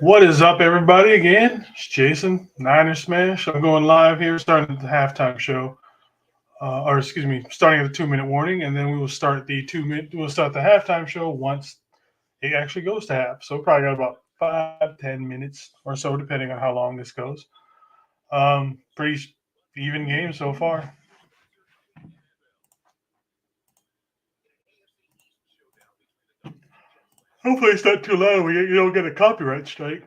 What is up, everybody? Again, it's Jason, Niner Smash. I'm going live here, starting the halftime show, starting at the 2 minute warning, and then we will start the 2 minute. We'll start the halftime show once it actually goes to half. So probably got about 5-10 minutes or so, depending on how long this goes. Pretty even game so far. Hopefully, it's not too loud. You don't get a copyright strike.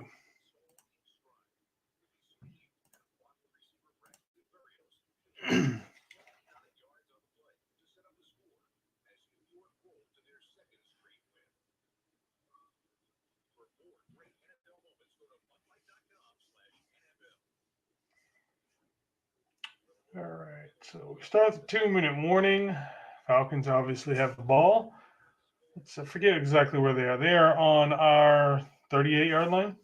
All right, so we start the 2 minute warning. Falcons obviously have the ball. I forget exactly where they are. They are on our 38-yard line.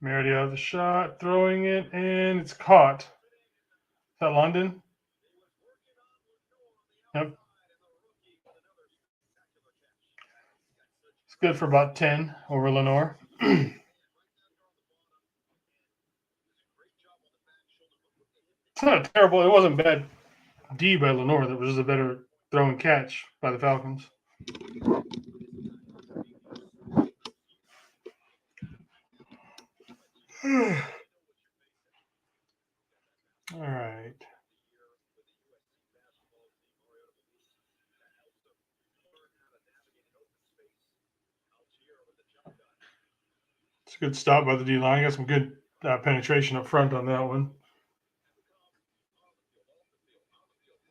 Mariota the shot, throwing it, and it's caught. Is that London? Yep. It's good for about 10 over Lenore. It's not terrible. It wasn't bad D by Lenore. That was just a better throw and catch by the Falcons. All right. It's a good stop by the D line. Got some good penetration up front on that one.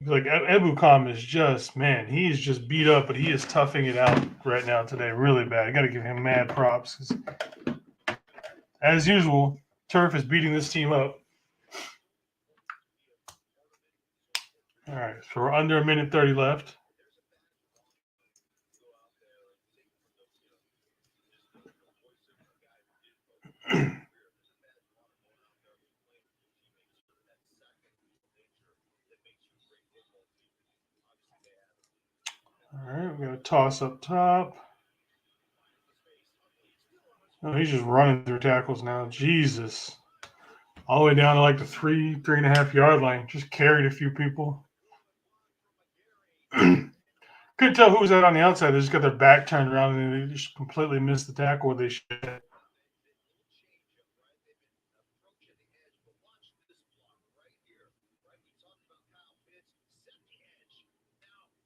Like Ebukam is just, man, he's just beat up, but he is toughing it out right now today, really bad. I got to give him mad props. As usual, Turf is beating this team up. All right, so we're under a minute 30 left. All right, we're going to toss up top. Oh, he's just running through tackles now. Jesus. All the way down to like the 3.5 yard line. Just carried a few people. Couldn't tell who was out on the outside. They just got their back turned around and they just completely missed the tackle where they should.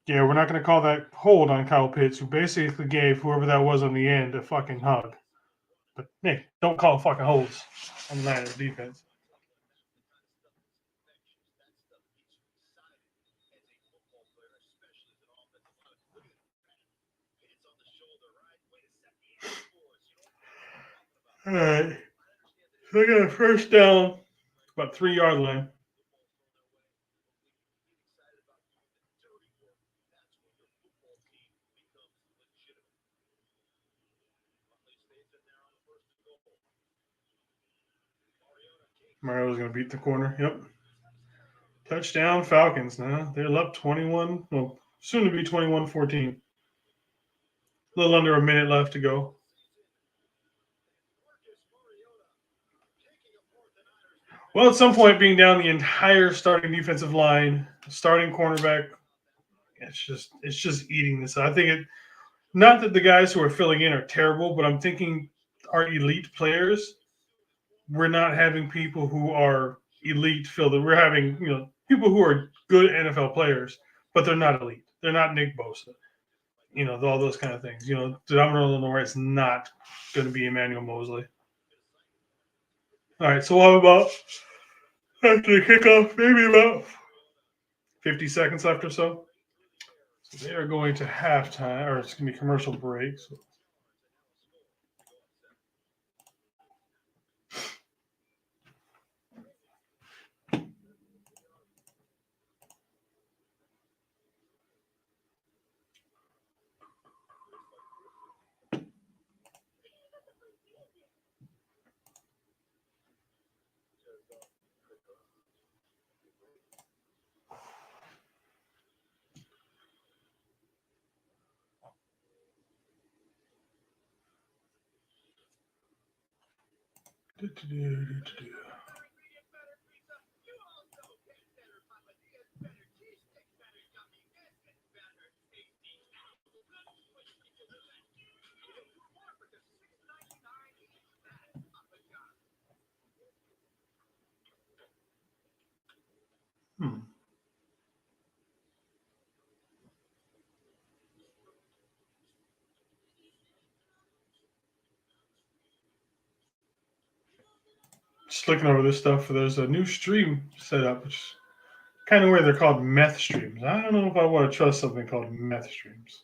Yeah, we're not going to call that hold on Kyle Pitts, who basically gave whoever that was on the end a fucking hug. But hey, don't call fucking holds on the Niners defense. All right. So I got a first down, about 3 yard line. Mario's going to beat the corner. Yep. Touchdown Falcons now. They're up 21. Well, soon to be 21-14. A little under a minute left to go. Well, at some point, being down the entire starting defensive line, starting cornerback, it's just eating this. I think it. Not that the guys who are filling in are terrible, but I'm thinking our elite players. We're not having people who are elite filled. We're having people who are good NFL players, but they're not elite. They're not Nick Bosa. All those kind of things. Domino Lenore is not going to be Emmanuel Mosley. All right, so what about after the kickoff? Maybe about 50 seconds left or so. So they are going to halftime, or it's going to be commercial break. So. Just looking over this stuff. There's a new stream set up, which is kind of weird. They're called meth streams. I don't know if I want to trust something called meth streams.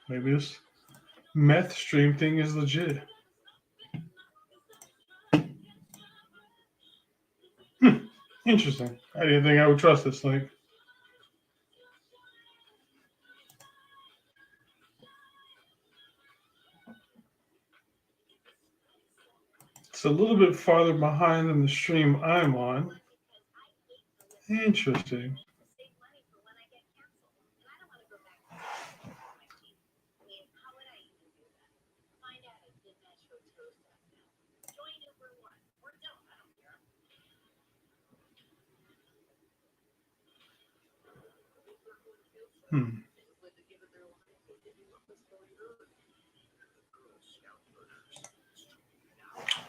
Maybe this meth stream thing is legit. Interesting. I didn't think I would trust this link. It's a little bit farther behind than the stream I'm on. Interesting.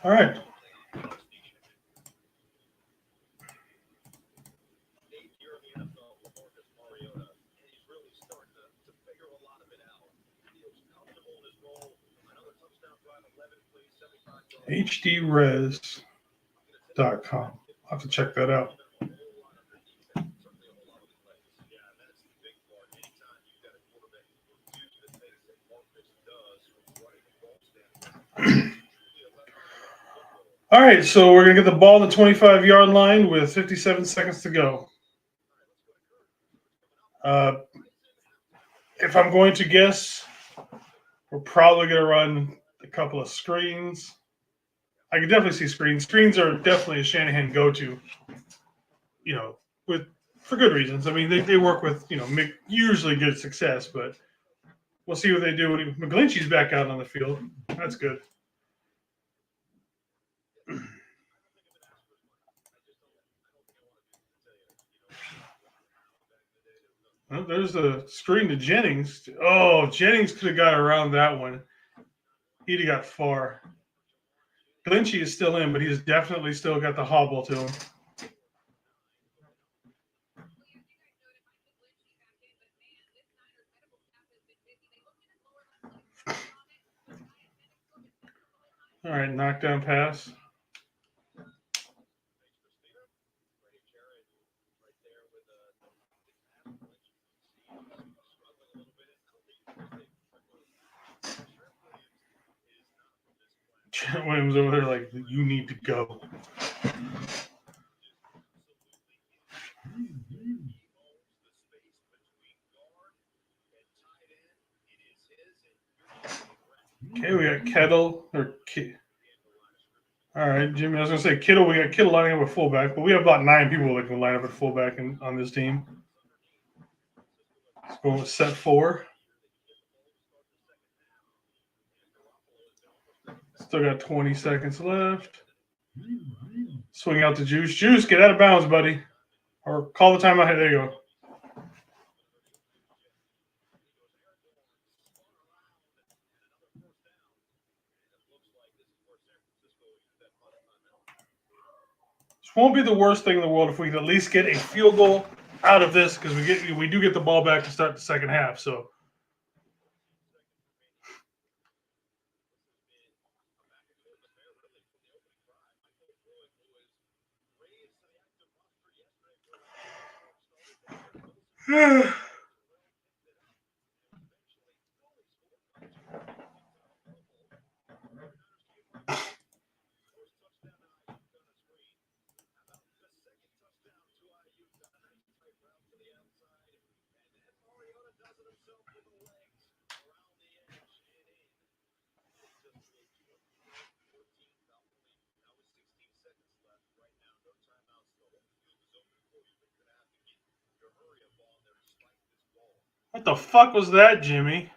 All right. HDRes.com. I'll have to check that out. All right, so we're going to get the ball on the 25-yard line with 57 seconds to go. If I'm going to guess, we're probably going to run a couple of screens. I can definitely see screens. Screens are definitely a Shanahan go-to, for good reasons. I mean, they work with, usually good success, but we'll see what they do. McGlinchey's back out on the field. That's good. Well, there's a screen to Jennings. Oh, Jennings could have got around that one. He'd have got far. Glinchey is still in, but he's definitely still got the hobble to him. All right, knockdown pass. Trent Williams over there like, you need to go. Okay, we got Kettle or all right, Jimmy. I was gonna say Kittle. We got Kittle lining up at fullback, but we have about 9 people that can line up at fullback on this team. Let's go with set 4. Still got 20 seconds left. Swing out to Juice. Juice, get out of bounds, buddy. Or call the timeout. There you go. This won't be the worst thing in the world if we can at least get a field goal out of this, because we do get the ball back to start the second half. So What the fuck was that, Jimmy?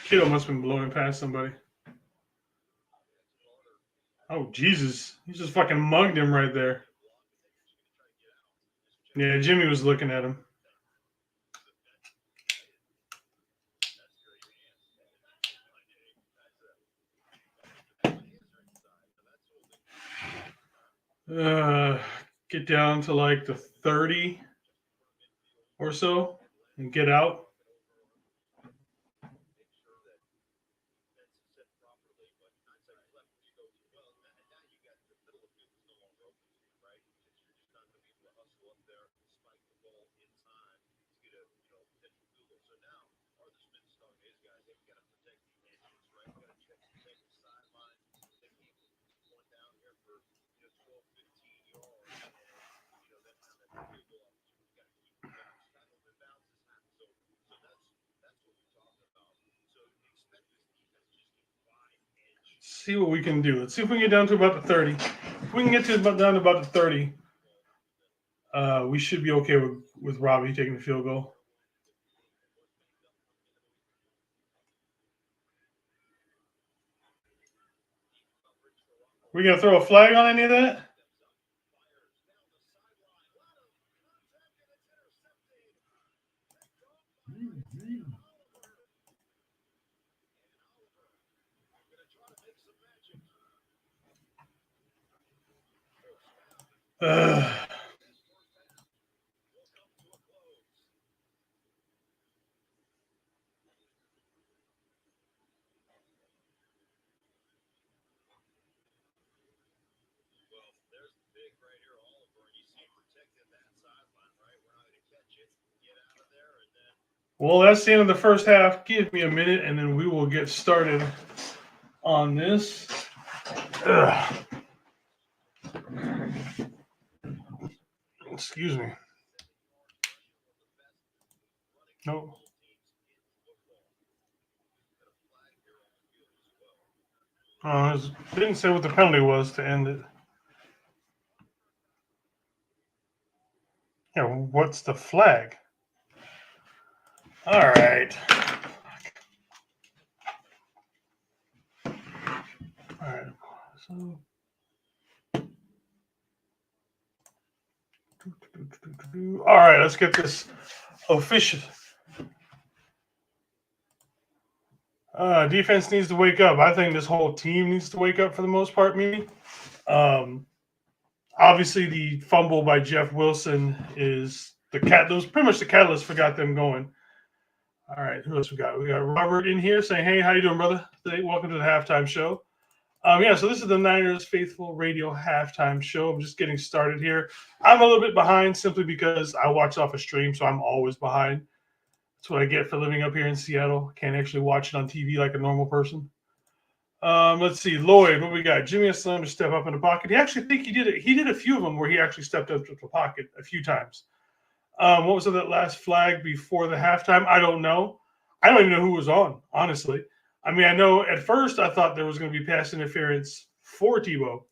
Kittle must have been blowing past somebody. Oh, Jesus. He just fucking mugged him right there. Yeah, Jimmy was looking at him. Get down to like the 30 or so and get out. See what we can do. Let's see if we can get down to about the 30. If we can get down to about the 30, we should be okay with Robbie taking the field goal. We gonna throw a flag on any of that? Uh, well, that's the end of the first half. Give me a minute, and then we will get started on this. Ugh. Excuse me. No. Didn't say what the penalty was to end it. Yeah, what's the flag? All right. All right. So. All right, let's get this official. Defense needs to wake up. I think this whole team needs to wake up for the most part, Mimi. Obviously, the fumble by Jeff Wilson is those pretty much the catalyst for got them going. All right, who else we got? We got Robert in here saying, "Hey, how you doing, brother? Welcome to the halftime show." Yeah, so this is the Niners Faithful Radio halftime show. I'm just getting started here. I'm a little bit behind simply because I watch off a stream, so I'm always behind. That's what I get for living up here in Seattle. Can't actually watch it on TV like a normal person. Let's see, Lloyd. What we got? Jimmy has to step up in the pocket. He actually think he did it. He did a few of them where he actually stepped up to the pocket a few times. What was that last flag before the halftime? I don't know. I don't even know who was on, honestly. I mean, I know at first I thought there was going to be pass interference for Tebow,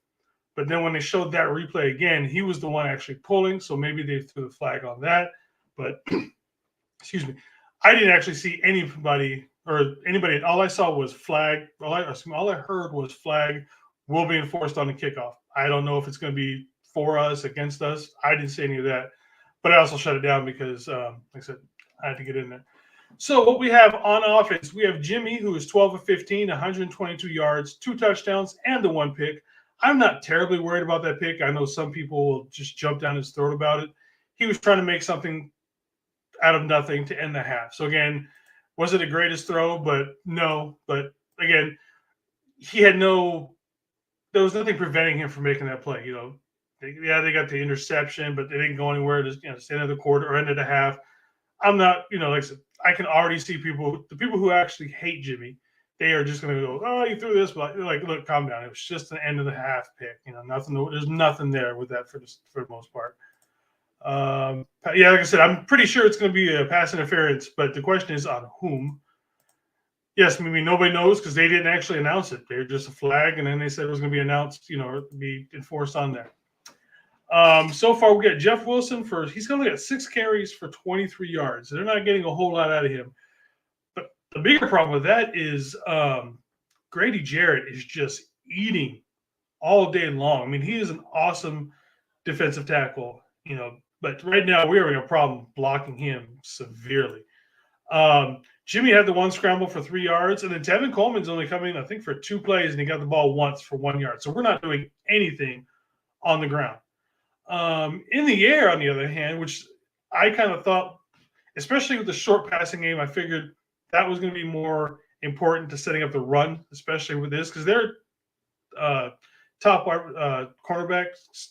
but then when they showed that replay again, he was the one actually pulling, so maybe they threw the flag on that. But, excuse me, I didn't actually see anybody. All I saw was flag. All I heard was flag will be enforced on the kickoff. I don't know if it's going to be for us, against us. I didn't see any of that. But I also shut it down because, like I said, I had to get in there. So what we have on offense, we have Jimmy, who is 12 of 15, 122 yards, 2 touchdowns, and the 1 pick. I'm not terribly worried about that pick. I know some people will just jump down his throat about it. He was trying to make something out of nothing to end the half. So, again, was it the greatest throw? But no. But, again, there was nothing preventing him from making that play. They got the interception, but they didn't go anywhere to the end of the quarter or end of the half. I'm not, like I said, I can already see the people who actually hate Jimmy, they are just going to go, oh, you threw this, but like, look, calm down. It was just an end of the half pick. Nothing. There's nothing there with that for the most part. Yeah, like I said, I'm pretty sure it's going to be a pass interference, but the question is on whom. Yes, maybe nobody knows because they didn't actually announce it. They're just a flag, and then they said it was going to be announced, or be enforced on there. So far, we got Jeff Wilson he's going to get 6 carries for 23 yards. They're not getting a whole lot out of him. But the bigger problem with that is Grady Jarrett is just eating all day long. I mean, he is an awesome defensive tackle, but right now we're having a problem blocking him severely. Jimmy had the one scramble for 3 yards, and then Tevin Coleman's only coming, I think, for 2 plays, and he got the ball once for 1 yard. So we're not doing anything on the ground. In the air, on the other hand, which I kind of thought, especially with the short passing game, I figured that was going to be more important to setting up the run, especially with this, because their top cornerback,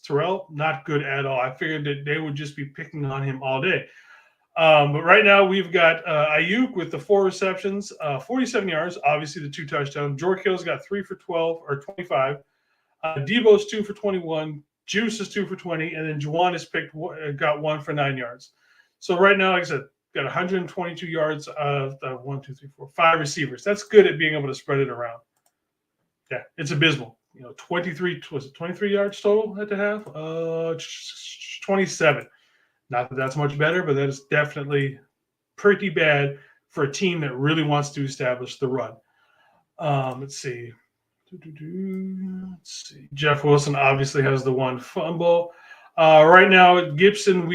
Terrell, not good at all. I figured that they would just be picking on him all day. But right now we've got Ayuk with the 4 receptions, 47 yards, obviously the 2 touchdowns. George Hill's got 3 for 12 or 25. Debo's 2 for 21. Juice is 2 for 20, and then Juwan has got 1 for 9 yards. So right now, like I said, got 122 yards of 5 receivers. That's good at being able to spread it around. Yeah, it's abysmal. 23 yards total at the half? 27. Not that that's much better, but that is definitely pretty bad for a team that really wants to establish the run. Let's see. Jeff Wilson obviously has the 1 fumble. Right now, Gibson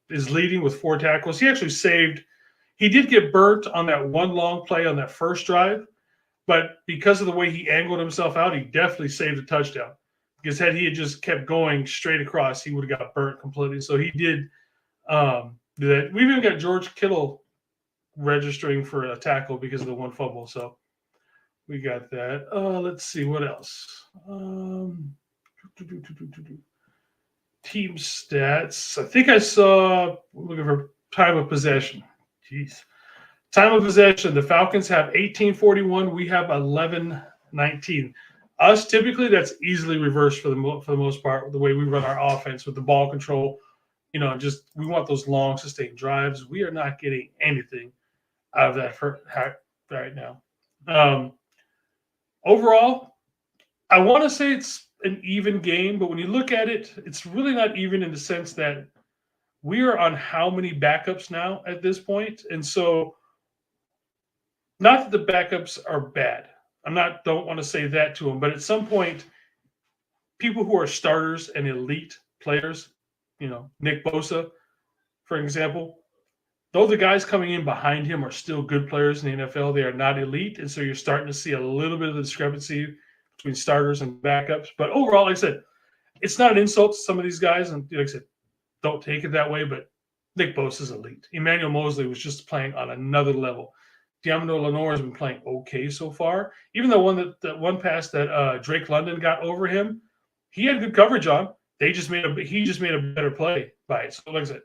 is leading with 4 tackles. He actually he did get burnt on that one long play on that first drive, but because of the way he angled himself out, he definitely saved a touchdown. Because had he just kept going straight across, he would have got burnt completely. So he did do that. We've even got George Kittle registering for a tackle because of the 1 fumble. So we got that. Let's see what else. Team stats. I think I saw. Looking for time of possession. Jeez, time of possession. The Falcons have 18-41. We have 11-19. Us typically that's easily reversed for the most part. The way we run our offense with the ball control, we want those long sustained drives. We are not getting anything out of that right now. Overall, I want to say it's an even game, but when you look at it, it's really not even in the sense that we are on how many backups now at this point. And so, not that the backups are bad. Don't want to say that to them, but at some point, people who are starters and elite players, Nick Bosa, for example, though the guys coming in behind him are still good players in the NFL, they are not elite. And so you're starting to see a little bit of the discrepancy between starters and backups. But overall, like I said, it's not an insult to some of these guys. And like I said, don't take it that way. But Nick Bosa is elite. Emmanuel Mosley was just playing on another level. Diamond Lenore has been playing okay so far. Even though that one pass that Drake London got over him, he had good coverage on. He just made a better play by it. So like I said,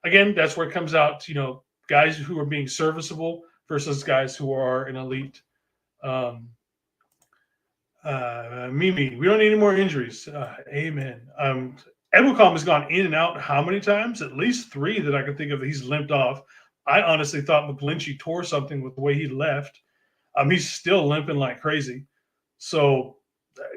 again, that's where it comes out to, guys who are being serviceable versus guys who are an elite. Mimi, we don't need any more injuries. Amen. Ebukam has gone in and out how many times? At least 3 that I can think of that he's limped off. I honestly thought McGlinchey tore something with the way he left. He's still limping like crazy. So,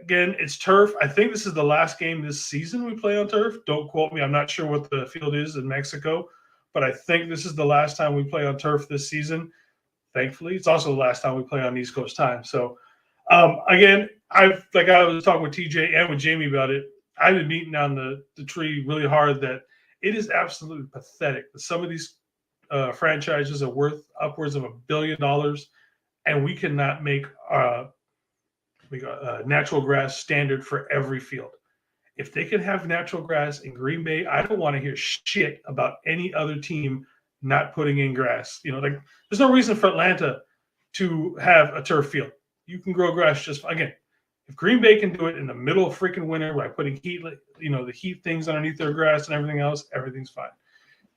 again, it's turf. I think this is the last game this season we play on turf. Don't quote me. I'm not sure what the field is in Mexico, but I think this is the last time we play on turf this season. Thankfully, it's also the last time we play on East Coast time. So, again, I was talking with TJ and with Jamie about it. I've been beating on the tree really hard that it is absolutely pathetic that some of these franchises are worth upwards of $1 billion, and we cannot make natural grass standard for every field. If they can have natural grass in Green Bay, I don't want to hear shit about any other team not putting in grass. There's no reason for Atlanta to have a turf field. You can grow grass just again. If Green Bay can do it in the middle of freaking winter by putting heat, the heat things underneath their grass and everything else, everything's fine.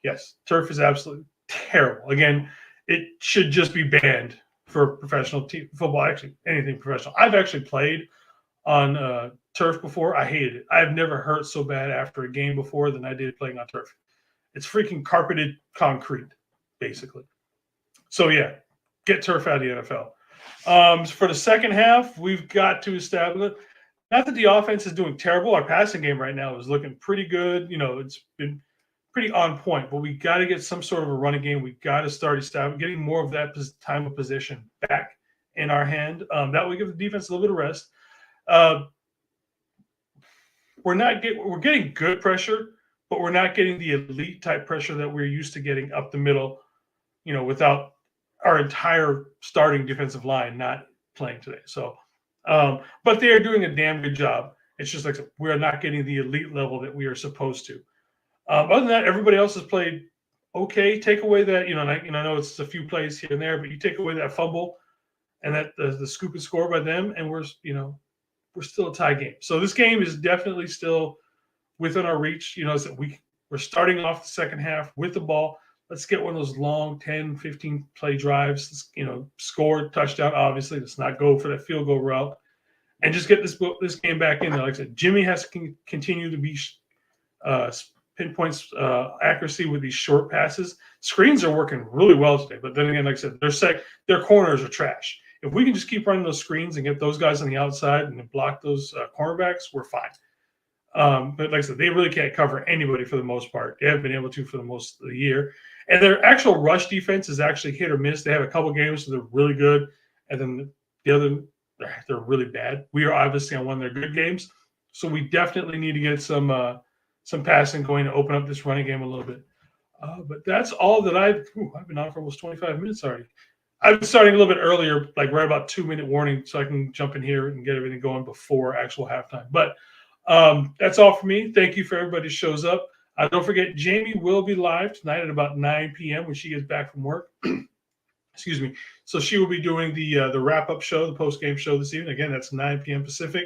Yes, turf is absolutely terrible. Again, it should just be banned for professional football. Actually, anything professional. I've actually played on turf before. I hated it. I've never hurt so bad after a game before than I did playing on turf. It's freaking carpeted concrete, basically. So yeah, get turf out of the NFL. For the second half, we've got to establish. Not that the offense is doing terrible. Our passing game right now is looking pretty good. It's been pretty on point, but we got to get some sort of a running game. We got to start getting more of that time of possession back in our hand. That will give the defense a little bit of rest. We're getting good pressure, but we're not getting the elite type pressure that we're used to getting up the middle, without our entire starting defensive line not playing today. So, but they are doing a damn good job. It's just like we're not getting the elite level that we are supposed to. Other than that, everybody else has played okay. Take away that, I know it's a few plays here and there, but you take away that fumble and that the scoop and score by them, and we're still a tie game. So this game is definitely still within our reach. So we're starting off the second half with the ball. Let's get one of those long 10, 15 play drives, score, touchdown, obviously. Let's not go for that field goal route. And just get this game back in there. Like I said, Jimmy has to continue to be pinpoints accuracy with these short passes. Screens are working really well today. But then again, like I said, their corners are trash. If we can just keep running those screens and get those guys on the outside and block those cornerbacks, we're fine. But like I said, they really can't cover anybody for the most part. They haven't been able to for the most of the year. And their actual rush defense is actually hit or miss. They have a couple games so they're really good, and then the other they're really bad. We are obviously on one of their good games, so we definitely need to get some passing going to open up this running game a little bit. But that's all that I've been on for almost 25 minutes already. I'm starting a little bit earlier, like right about 2-minute warning, so I can jump in here and get everything going before actual halftime. But that's all for me. Thank you for everybody who shows up. Don't forget, Jamie will be live tonight at about 9 p.m. when she gets back from work. Excuse me. So she will be doing the wrap-up show, the post-game show this evening. Again, that's 9 p.m. Pacific.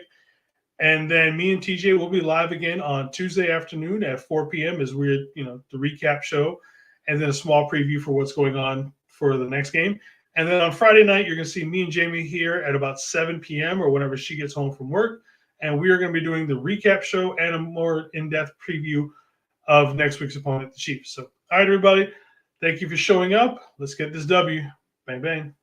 And then me and TJ will be live again on Tuesday afternoon at 4 p.m. as we're, the recap show, and then a small preview for what's going on for the next game. And then on Friday night, you're going to see me and Jamie here at about 7 p.m. or whenever she gets home from work. And we are going to be doing the recap show and a more in-depth preview of next week's opponent, the Chiefs. So, all right, everybody, thank you for showing up. Let's get this W. Bang, bang.